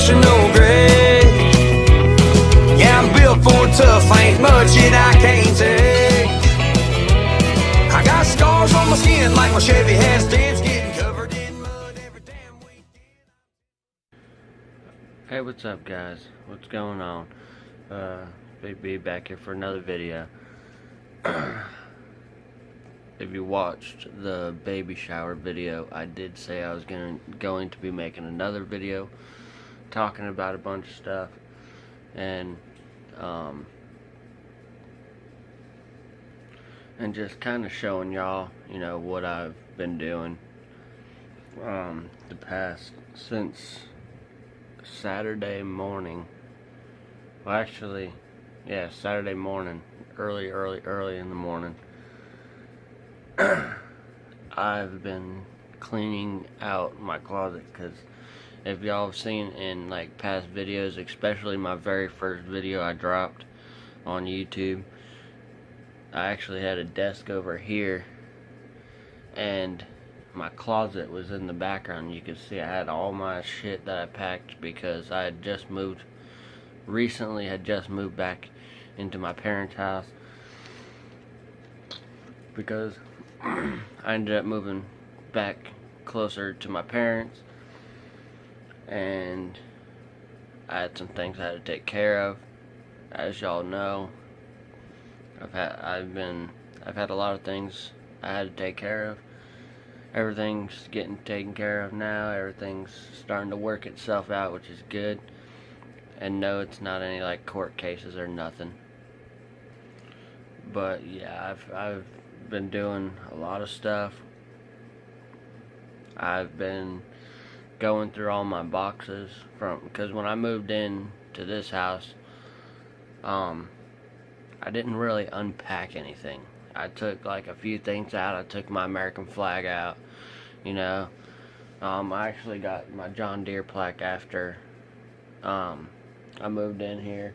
national grid. Yeah, I'm built for tough, ain't much that I can't take. I got scars on my skin like my Chevy has dents, getting covered in mud every damn weekend. Hey, what's up, guys? What's going on? Big B back here for another video. If you watched the baby shower video, I did say I was going to be making another video talking about a bunch of stuff and just kind of showing y'all, you know, what I've been doing the past since Saturday morning. Well, actually, yeah, Saturday morning, early in the morning. I've been cleaning out my closet, because if y'all have seen in like past videos, especially my very first video I dropped on YouTube, I actually had a desk over here and my closet was in the background. You can see I had all my shit that I packed because I had just moved back into my parents' house, because I ended up moving back closer to my parents, and I had some things I had to take care of. As y'all know, I've had a lot of things I had to take care of. Everything's getting taken care of now. Everything's starting to work itself out, which is good. And no, it's not any like court cases or nothing. But yeah, I've been doing a lot of stuff. I've been going through all my boxes because when I moved in to this house, I didn't really unpack anything. I took like a few things out. I took my American flag out, you know. I actually got my John Deere plaque after I moved in here.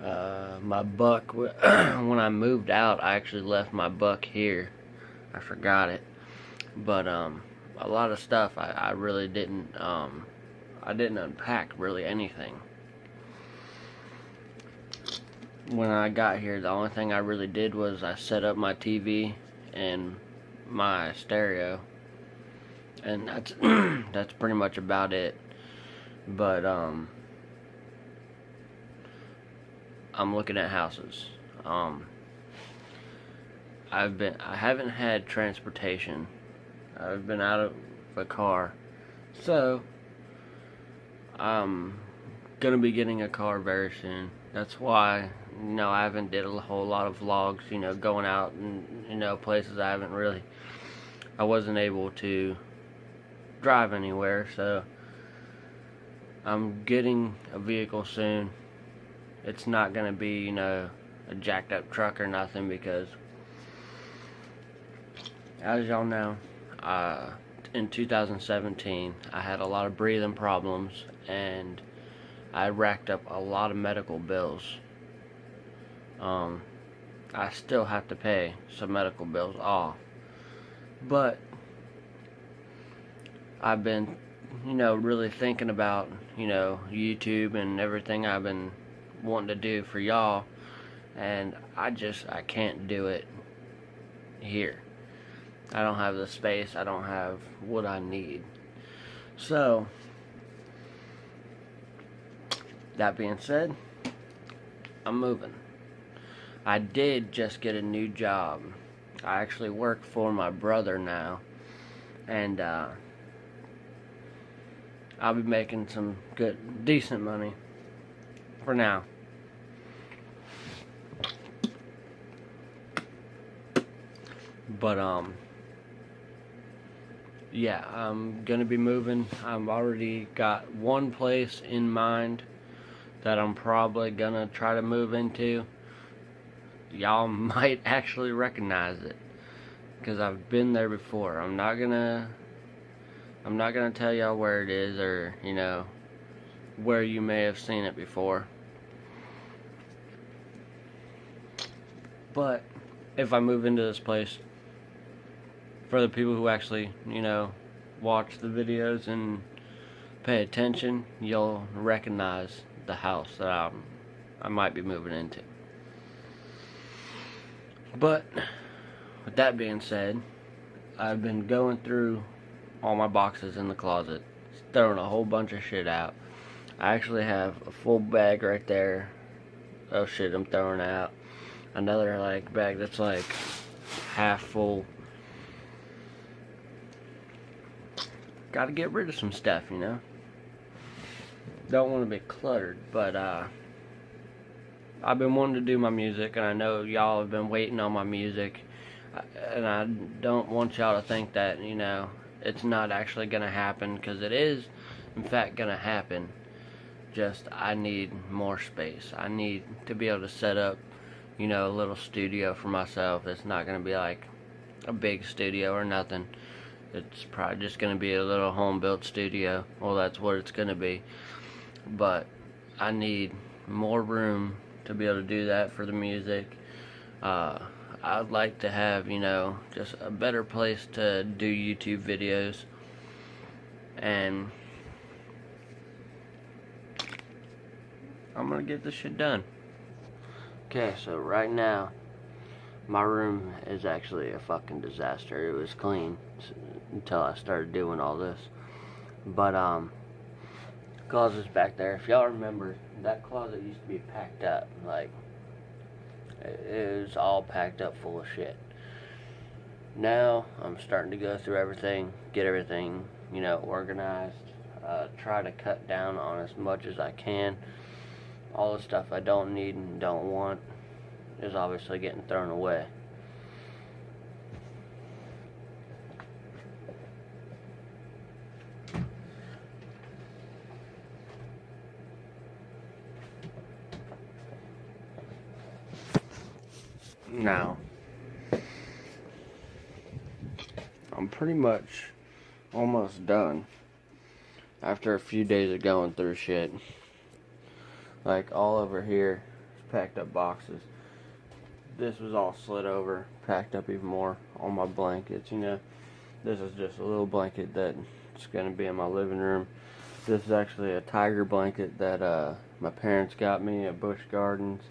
My buck, when I moved out, I actually left my buck here. I forgot it. But a lot of stuff I really didn't I didn't unpack really anything. When I got here, the only thing I really did was I set up my TV and my stereo, and that's that's pretty much about it. But I'm looking at houses. I haven't had transportation. I've been out of the car, so I'm gonna be getting a car very soon. That's why, you know, I haven't did a whole lot of vlogs, you know, going out and, you know, places I wasn't able to drive anywhere. So I'm getting a vehicle soon. It's not gonna be, you know, a jacked up truck or nothing, because as y'all know, in 2017 I had a lot of breathing problems, and I racked up a lot of medical bills. I still have to pay some medical bills off, but I've been, you know, really thinking about, you know, YouTube and everything I've been wanting to do for y'all, and I can't do it here. I don't have the space. I don't have what I need. So that being said, I'm moving. I did just get a new job. I actually work for my brother now, and I'll be making some decent money for now. But yeah, I'm gonna be moving. I've already got one place in mind that I'm probably gonna try to move into. Y'all might actually recognize it, because I've been there before. I'm not gonna tell y'all where it is, or, you know, where you may have seen it before. But if I move into this place, for the people who actually, you know, watch the videos and pay attention, you'll recognize the house that I might be moving into. But with that being said, I've been going through all my boxes in the closet, throwing a whole bunch of shit out. I actually have a full bag right there of shit I'm throwing out. Another like bag that's like half full. Gotta get rid of some stuff, you know. Don't want to be cluttered, but I've been wanting to do my music, and I know y'all have been waiting on my music, and I don't want y'all to think that, you know, it's not actually gonna happen, because it is in fact gonna happen. Just I need more space. I need to be able to set up, you know, a little studio for myself. It's not gonna be like a big studio or nothing. It's probably just gonna be a little home built studio. Well, that's what it's gonna be. But I need more room to be able to do that for the music. I'd like to have, you know, just a better place to do YouTube videos. And I'm gonna get this shit done. Okay, so right now my room is actually a fucking disaster. It was clean until I started doing all this. But closet's back there. If y'all remember, that closet used to be packed up. Like, it was all packed up full of shit. Now I'm starting to go through everything, get everything, you know, organized. Try to cut down on as much as I can. All the stuff I don't need and don't want is obviously getting thrown away. Now, I'm pretty much almost done after a few days of going through shit. Like, all over here is packed up boxes. This was all slid over, packed up even more. All my blankets, you know. This is just a little blanket that's going to be in my living room. This is actually a tiger blanket that my parents got me at Busch Gardens,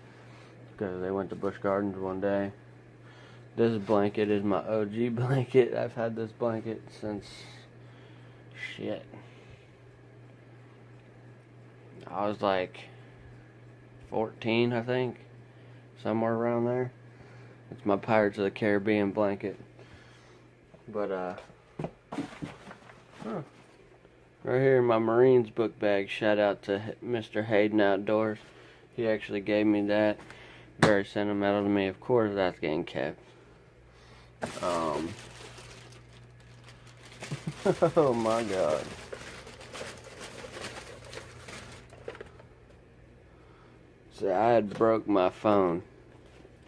because they went to Busch Gardens one day. This blanket is my OG blanket. I've had this blanket since shit. I was like 14, I think. Somewhere around there. It's my Pirates of the Caribbean blanket. But right here in my Marines book bag. Shout out to Mr. Hayden Outdoors. He actually gave me that. Very sentimental to me. Of course that's getting kept. Oh my god. See, I had broke my phone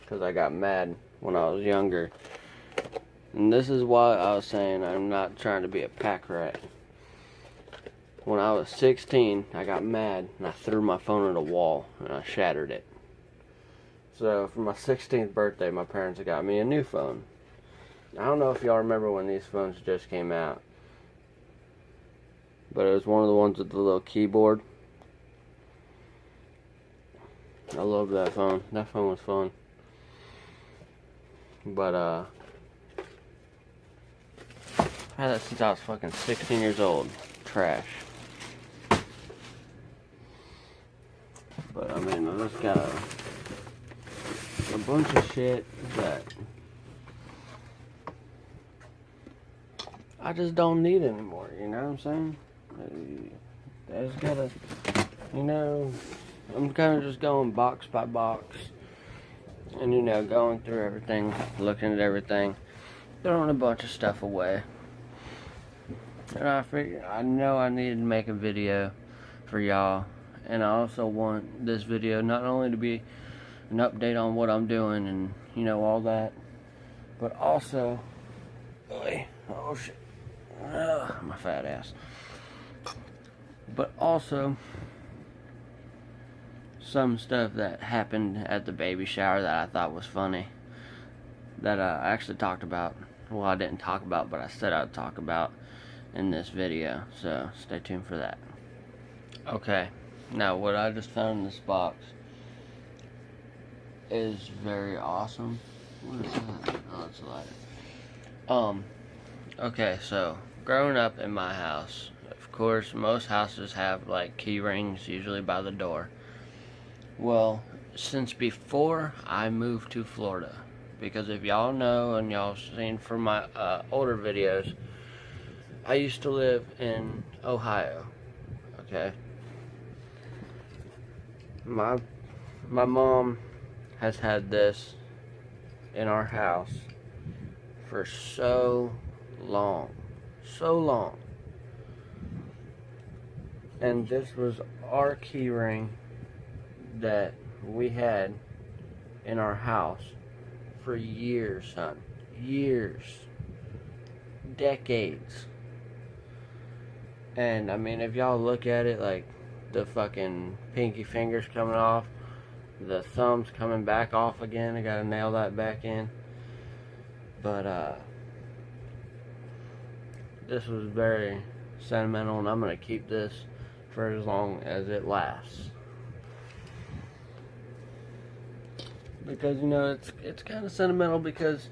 because I got mad when I was younger. And this is why I was saying I'm not trying to be a pack rat. When I was 16, I got mad and I threw my phone at a wall and I shattered it. So for my 16th birthday, my parents got me a new phone. I don't know if y'all remember when these phones just came out, but it was one of the ones with the little keyboard. I love that phone. That phone was fun. But I had that since I was fucking 16 years old. Trash. But I mean, I just got a bunch of shit that I just don't need anymore, you know what I'm saying? I just gotta, you know, I'm kind of just going box by box, and you know, going through everything, looking at everything, throwing a bunch of stuff away. And I figure, I know I need to make a video for y'all, and I also want this video not only to be an update on what I'm doing and, you know, all that, but also, oh shit, my fat ass, but also some stuff that happened at the baby shower that I thought was funny, that I actually talked about. Well, I didn't talk about, but I said I'd talk about in this video, so stay tuned for that. Okay, now what I just found in this box is very awesome. What is that? Oh, it's a lighter. Okay, so growing up in my house, of course, most houses have like key rings usually by the door. Well, since before I moved to Florida, because if y'all know and y'all seen from my older videos, I used to live in Ohio. Okay, my mom has had this in our house for so long, and this was our key ring that we had in our house for years, son. Years. Decades. And I mean, if y'all look at it, like the fucking pinky fingers coming off, the thumbs coming back off again, I gotta nail that back in. But this was very sentimental, and I'm gonna keep this for as long as it lasts. Because, you know, it's kind of sentimental because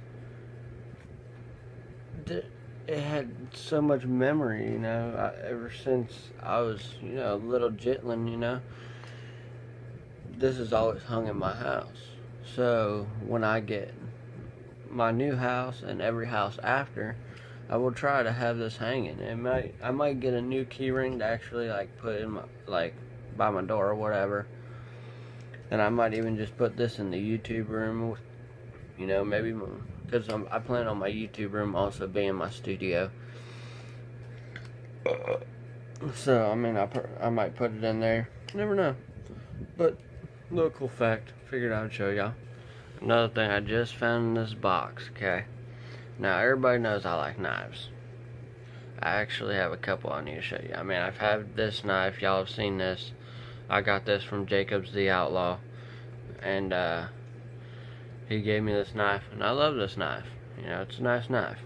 it had so much memory, you know, ever since I was, you know, a little jitling, you know. This is always hung in my house. So when I get my new house and every house after, I will try to have this hanging. I might get a new key ring to actually like put in my, like, by my door or whatever. And I might even just put this in the YouTube room, you know, maybe, because I plan on my YouTube room also being my studio. So, I mean, I might put it in there. You never know. But, little cool fact, figured I would show y'all. Another thing I just found in this box, okay? Now, everybody knows I like knives. I actually have a couple I need to show you. I mean, I've had this knife, y'all have seen this. I got this from Jacobs the Outlaw, and he gave me this knife, and I love this knife. You know, it's a nice knife.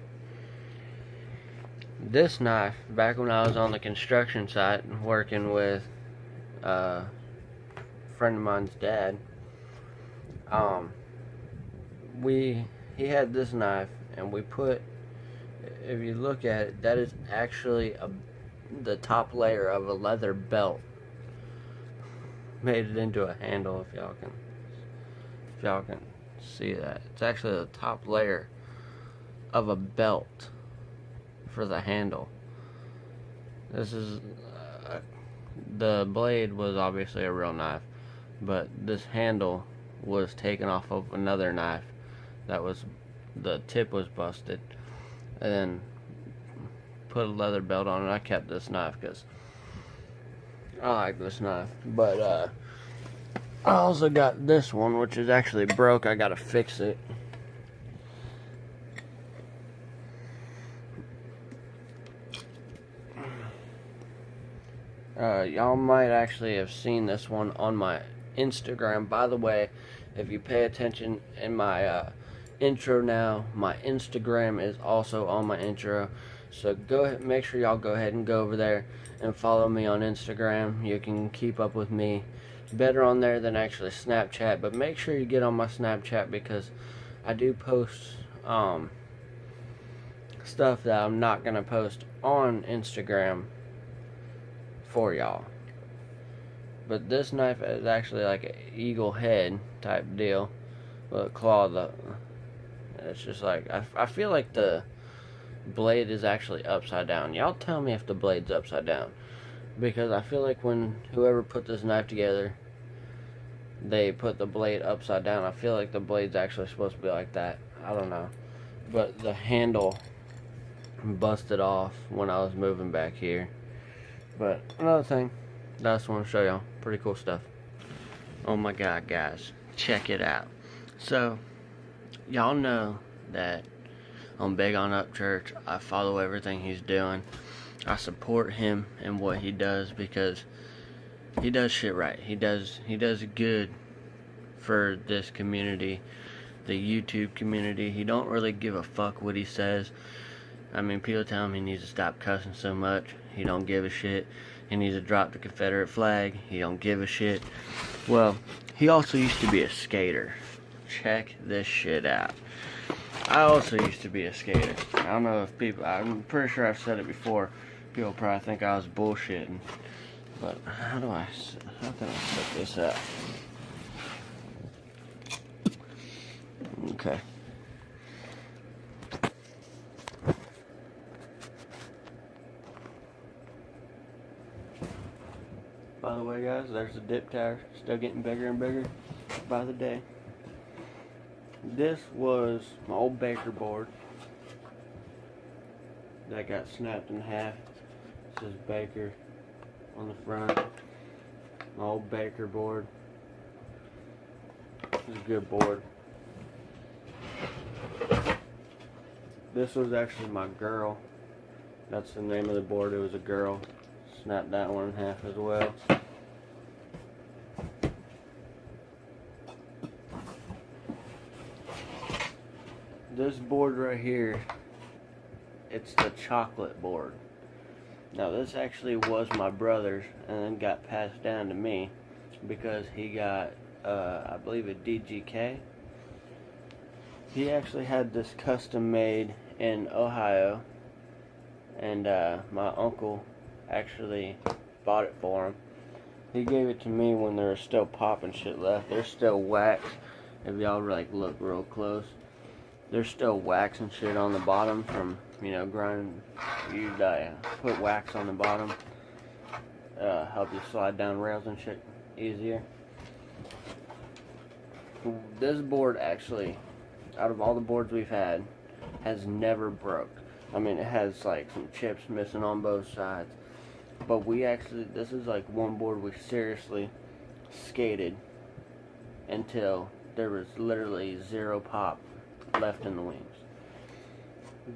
This knife, back when I was on the construction site working with a friend of mine's dad, he had this knife, and we put, if you look at it, that is actually the top layer of a leather belt. Made it into a handle, if y'all can see that. It's actually the top layer of a belt for the handle. This is the blade was obviously a real knife, but this handle was taken off of another knife that was, the tip was busted, and then put a leather belt on it. I kept this knife because I like this knife. But I also got this one, which is actually broke. I gotta fix it. Y'all might actually have seen this one on my Instagram. By the way, if you pay attention in my intro now, my Instagram is also on my intro. So go ahead, make sure y'all go ahead and go over there and follow me on Instagram. You can keep up with me better on there than actually Snapchat, but make sure you get on my Snapchat because I do post stuff that I'm not gonna post on Instagram for y'all. But this knife is actually like an eagle head type deal with a claw. It's just like, I feel like the blade is actually upside down. Y'all tell me if the blade's upside down, because I feel like when whoever put this knife together, they put the blade upside down. I feel like the blade's actually supposed to be like that. I don't know, but the handle busted off when I was moving back here. But another thing that I just want to show y'all, pretty cool stuff. Oh my god, guys, check it out. So y'all know that I'm big on Upchurch. I follow everything he's doing. I support him and what he does because he does shit right. He does good for this community, the YouTube community. He don't really give a fuck what he says. I mean, people tell him he needs to stop cussing so much. He don't give a shit. He needs to drop the Confederate flag. He don't give a shit. Well, he also used to be a skater. Check this shit out. I also used to be a skater. I don't know if people, I'm pretty sure I've said it before. People probably think I was bullshitting. But how can I set this up? Okay. By the way, guys, there's the dip tower. Still getting bigger and bigger by the day. This was my old Baker board that got snapped in half. It says Baker on the front. My old Baker board. It's a good board. This was actually my girl. That's the name of the board. It was a girl. Snapped that one in half as well. This board right here, it's the chocolate board. Now this actually was my brother's and then got passed down to me because he got, I believe, a DGK. He actually had this custom made in Ohio, and my uncle actually bought it for him. He gave it to me when there was still pop and shit left. There's still wax. If y'all like look real close, there's still wax and shit on the bottom from, you know, grinding. You'd put wax on the bottom, help you slide down rails and shit easier. This board actually, out of all the boards we've had, has never broke. I mean, it has like some chips missing on both sides. But we actually, this is like one board we seriously skated until there was literally zero pop left in the wings.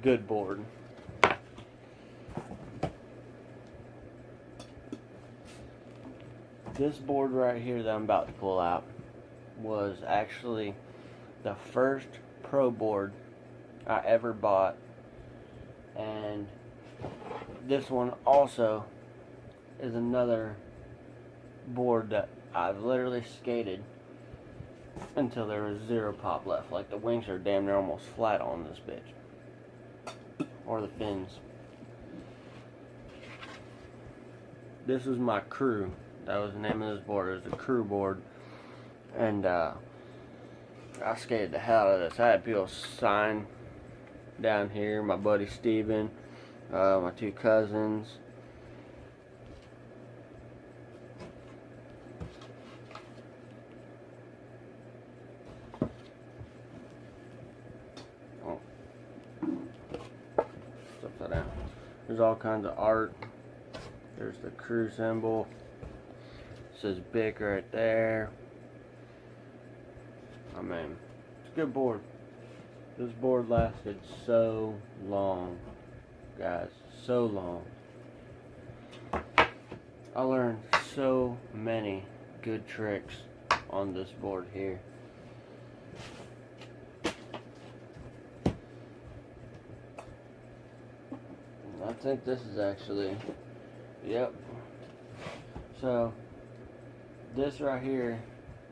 Good board. This board right here that I'm about to pull out was actually the first pro board I ever bought, and this one also is another board that I've literally skated until there was zero pop left. Like the wings are damn near almost flat on this bitch, or the fins. This is my crew. That was the name of this board. It was a crew board, and I skated the hell out of this. I had people sign down here. My buddy Steven, my two cousins. Oh. It's upside down. There's all kinds of art. There's the crew symbol. It says Bic right there. I mean, it's a good board. This board lasted so long, guys, so long. I learned so many good tricks on this board here. I think this is actually, yep. So, this right here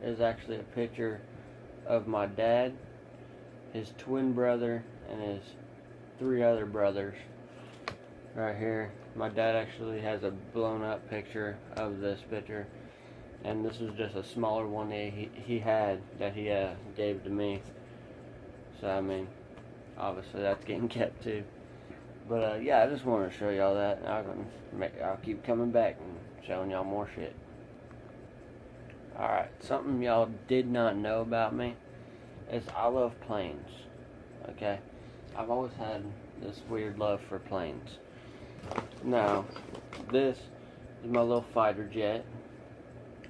is actually a picture of my dad, his twin brother, and his 3 other brothers. Right here, my dad actually has a blown up picture of this picture, and this is just a smaller one that he had that he gave to me. So I mean, obviously that's getting kept too. But yeah, I just wanted to show y'all that. I'll keep coming back and showing y'all more shit. Alright, something y'all did not know about me is I love planes. Okay? I've always had this weird love for planes. Now, this is my little fighter jet.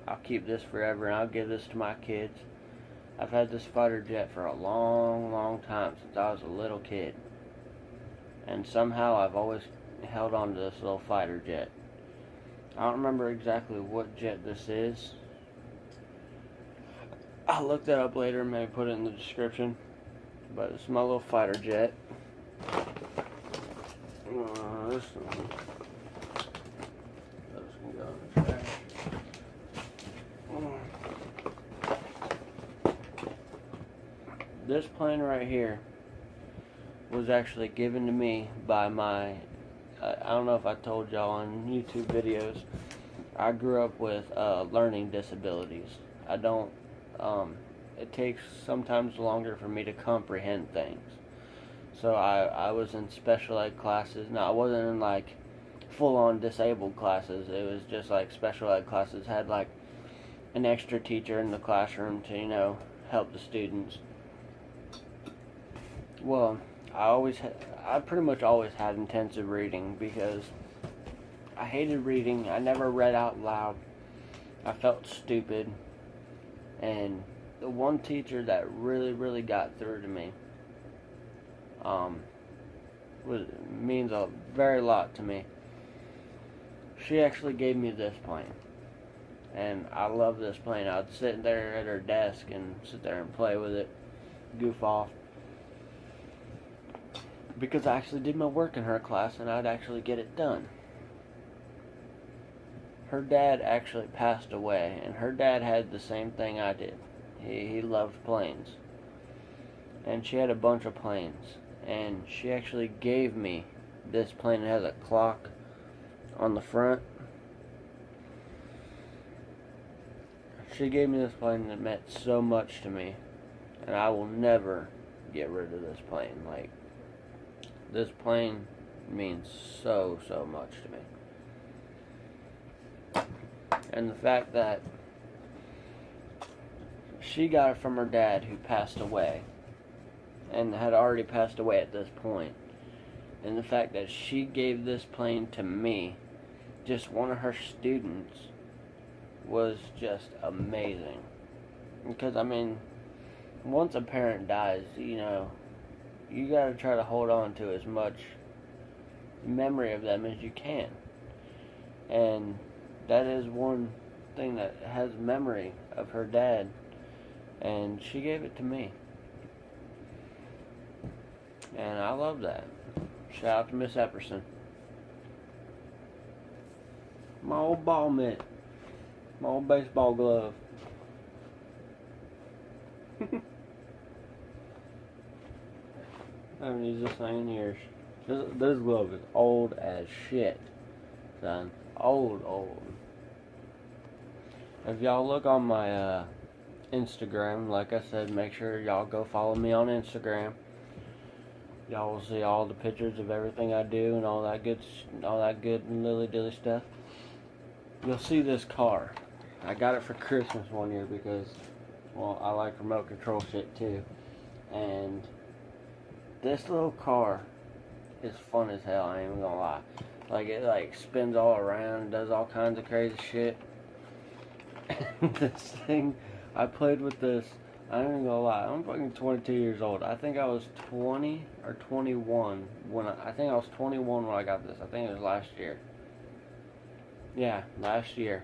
I'll keep this forever and I'll give this to my kids. I've had this fighter jet for a long, long time, since I was a little kid. And somehow I've always held on to this little fighter jet. I don't remember exactly what jet this is. I'll look that up later and maybe put it in the description. But it's my little fighter jet. This one. this plane right here was actually given to me by my, I don't know if I told y'all on YouTube videos, I grew up with learning disabilities. I don't, it takes sometimes longer for me to comprehend things. So I was in special ed classes. Now, I wasn't in like full-on disabled classes. It was just like special ed classes had like an extra teacher in the classroom to, you know, help the students. Well, I pretty much always had intensive reading because I hated reading. I never read out loud. I felt stupid. And the one teacher that really got through to me means a very lot to me. She actually gave me this plane. And I love this plane. I'd sit there at her desk and sit there and play with it, goof off. Because I actually did my work in her class and I'd actually get it done. Her dad actually passed away, and her dad had the same thing I did. He loved planes. And she had a bunch of planes. And she actually gave me this plane. It has a clock on the front. She gave me this plane and it meant so much to me. And I will never get rid of this plane. Like, this plane means so much to me. And the fact that she got it from her dad, who passed away, and had already passed away at this point, and the fact that she gave this plane to me, just one of her students, was just amazing. Because, I mean, once a parent dies, you know, you gotta try to hold on to as much memory of them as you can. And that is one thing that has memory of her dad, and she gave it to me. And I love that. Shout out to Miss Epperson. My old ball mitt. My old baseball glove. I haven't used this thing in years. This glove is old as shit, son. Old. If y'all look on my Instagram, like I said, make sure y'all go follow me on Instagram. Y'all will see all the pictures of everything I do and all that good lily dilly stuff. You'll see this car. I got it for Christmas one year because, well, I like remote control shit too. And this little car is fun as hell, I ain't even gonna lie. Like, it like spins all around, does all kinds of crazy shit. This thing, I played with this, I ain't even gonna lie, I'm fucking 22 years old. I think I was 20 or 21 when I think I was 21 when I got this. I think it was last year. Yeah, last year.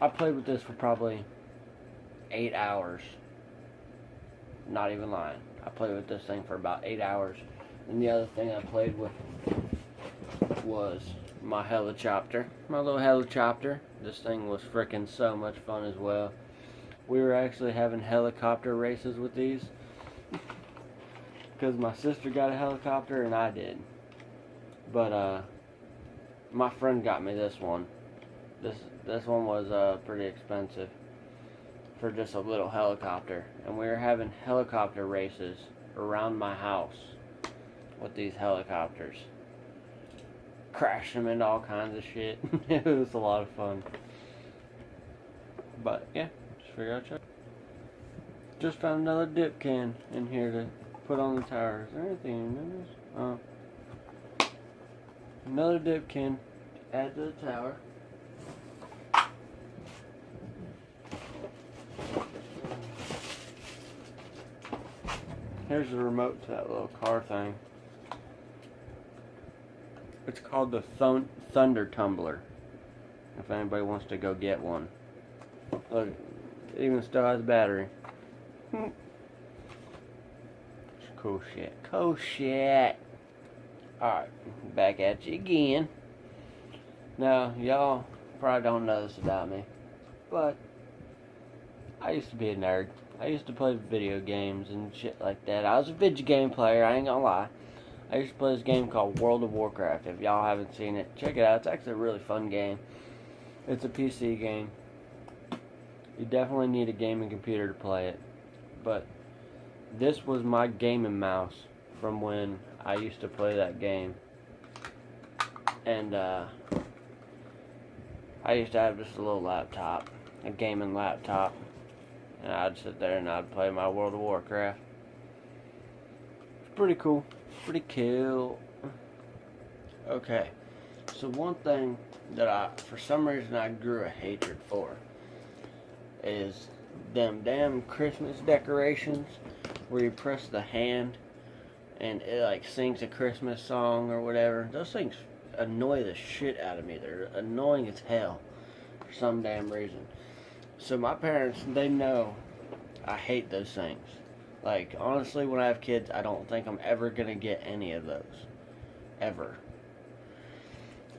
I played with this for probably 8 hours. Not even lying. I played with this thing for about 8 hours. And the other thing I played with was my helicopter. My little helicopter. This thing was freaking so much fun as well. We were actually having helicopter races with these. Because my sister got a helicopter and I did. But, my friend got me this one. This one was pretty expensive for just a little helicopter, and we were having helicopter races around my house with these helicopters, crashing them into all kinds of shit. It was a lot of fun. But yeah, just figure out check. Just found another dip can in here to put on the tower. Is there anything in this? Another dip can to add to the tower. Here's the remote to that little car thing. It's called the Thunder Tumbler. If anybody wants to go get one. Look, it even still has a battery. Cool shit. Cool shit. Alright, back at you again. Now, y'all probably don't know this about me, but I used to be a nerd. I used to play video games and shit like that. I was a video game player, I ain't gonna lie. I used to play this game called World of Warcraft. If y'all haven't seen it, check it out. It's actually a really fun game. It's a PC game. You definitely need a gaming computer to play it. But this was my gaming mouse from when I used to play that game. And I used to have just a little laptop, a gaming laptop. And I'd sit there and I'd play my World of Warcraft. It's pretty cool. Pretty cool. Okay, so one thing that for some reason I grew a hatred for is them damn Christmas decorations where you press the hand and it like sings a Christmas song or whatever. Those things annoy the shit out of me. They're annoying as hell for some damn reason. So my parents, they know I hate those things. Like, honestly, when I have kids, I don't think I'm ever going to get any of those. Ever.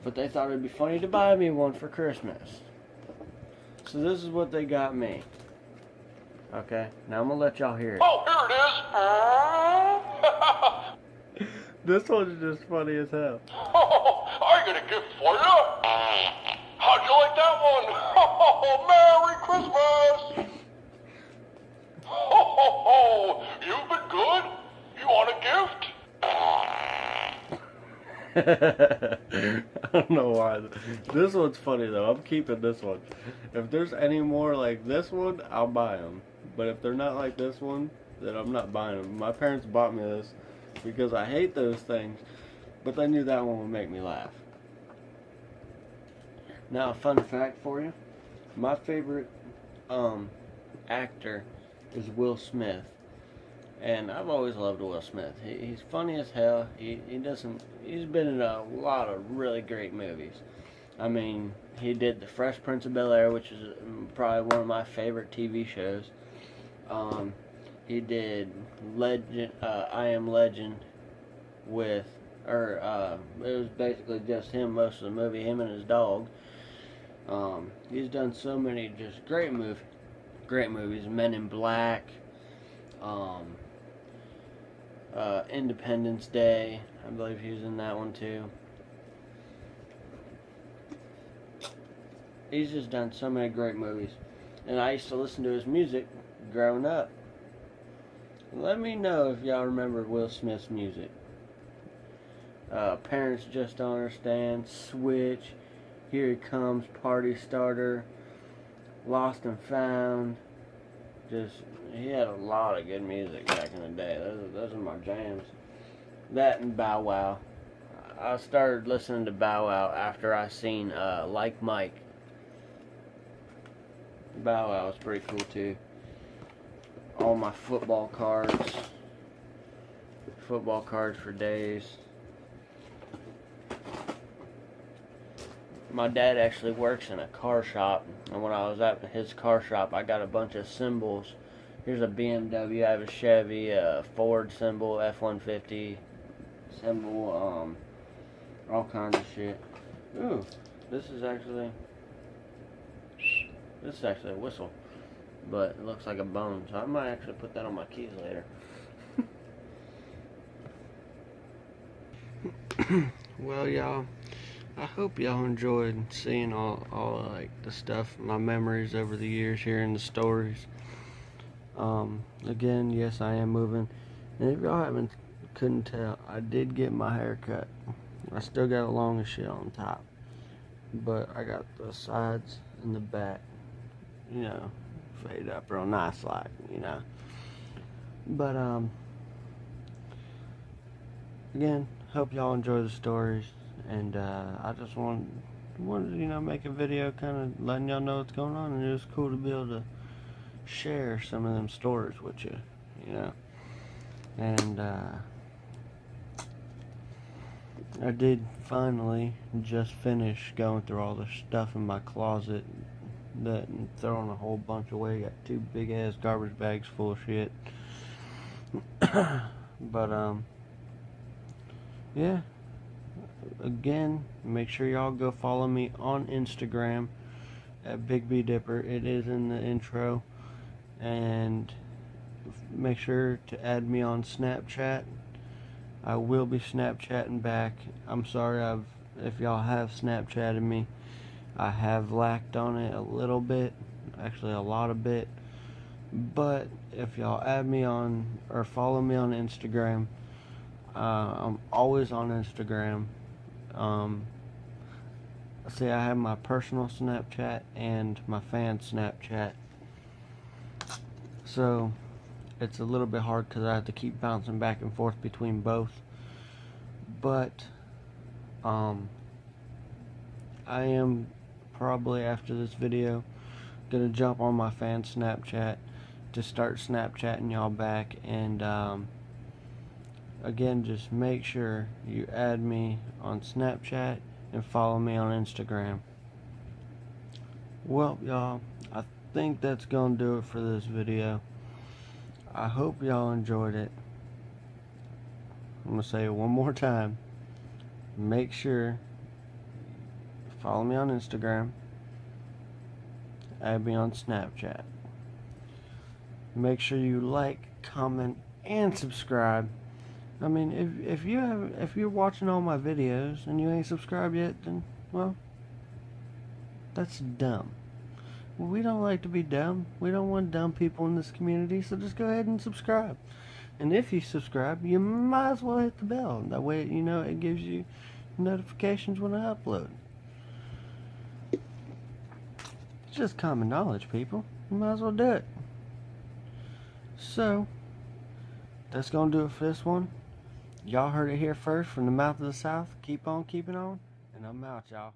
But they thought it would be funny to buy me one for Christmas. So this is what they got me. Okay, now I'm going to let y'all hear it. Oh, here it is. This one's just funny as hell. I got a gift for you. How'd you like that one? Merry Christmas. You've been good. You want a gift? I don't know why. This one's funny though. I'm keeping this one. If there's any more like this one, I'll buy them. But if they're not like this one, then I'm not buying them. My parents bought me this because I hate those things, but they knew that one would make me laugh. Now, a fun fact for you. My favorite actor is Will Smith. And I've always loved Will Smith. He's funny as hell. He's been in a lot of really great movies. I mean, he did The Fresh Prince of Bel-Air, which is probably one of my favorite TV shows. He did I Am Legend it was basically just him most of the movie, him and his dog. He's done so many just great movies. Men in Black, Independence Day, I believe he was in that one too. He's just done so many great movies, and I used to listen to his music growing up. Let me know if y'all remember Will Smith's music. Parents Just Don't Understand, Switch, Here He Comes, Party Starter, Lost and Found. He had a lot of good music back in the day. Those are my jams. That and Bow Wow. I started listening to Bow Wow after I seen Like Mike. Bow Wow was pretty cool too. All my football cards for days. My dad actually works in a car shop, and when I was at his car shop, I got a bunch of symbols. Here's a BMW, I have a Chevy, a Ford symbol, F-150 symbol, all kinds of shit. Ooh, this is actually a whistle, but it looks like a bone, so I might actually put that on my keys later. Well, y'all, I hope y'all enjoyed seeing all like the stuff, my memories over the years, hearing the stories. Again, yes, I am moving, and if y'all couldn't tell, I did get my hair cut. I still got a long as shit on top, but I got the sides and the back, you know, fade up real nice like, you know. But again, hope y'all enjoy the stories, and I just wanted to, you know, make a video kind of letting y'all know what's going on, and it was cool to be able to share some of them stories with you, you know. And I did finally just finish going through all the stuff in my closet and throwing a whole bunch away. Got 2 big ass garbage bags full of shit. But yeah, again, make sure y'all go follow me on Instagram at Big B Dipper. It is in the intro. And make sure to add me on Snapchat. I will be Snapchatting back. I'm sorry if y'all have Snapchatted me. I have lacked on it a little bit, actually a lot of bit. But if y'all add me on or follow me on Instagram, I'm always on Instagram. See, I have my personal Snapchat and my fan Snapchat. So it's a little bit hard because I have to keep bouncing back and forth between both. But I am probably, after this video, gonna jump on my fan Snapchat to start Snapchatting y'all back. And again, just make sure you add me on Snapchat and follow me on Instagram. Well, y'all, I think that's gonna do it for this video. I hope y'all enjoyed it. I'm gonna say it one more time. Make sure follow me on Instagram, add me on Snapchat. Make sure you like, comment, and subscribe. I mean, if you're watching all my videos and you ain't subscribed yet, then, well, that's dumb. We don't like to be dumb. We don't want dumb people in this community, so just go ahead and subscribe. And if you subscribe, you might as well hit the bell. That way, you know, it gives you notifications when I upload. It's just common knowledge, people. You might as well do it. So, that's gonna do it for this one. Y'all heard it here first from the mouth of the South. Keep on keeping on, and I'm out, y'all.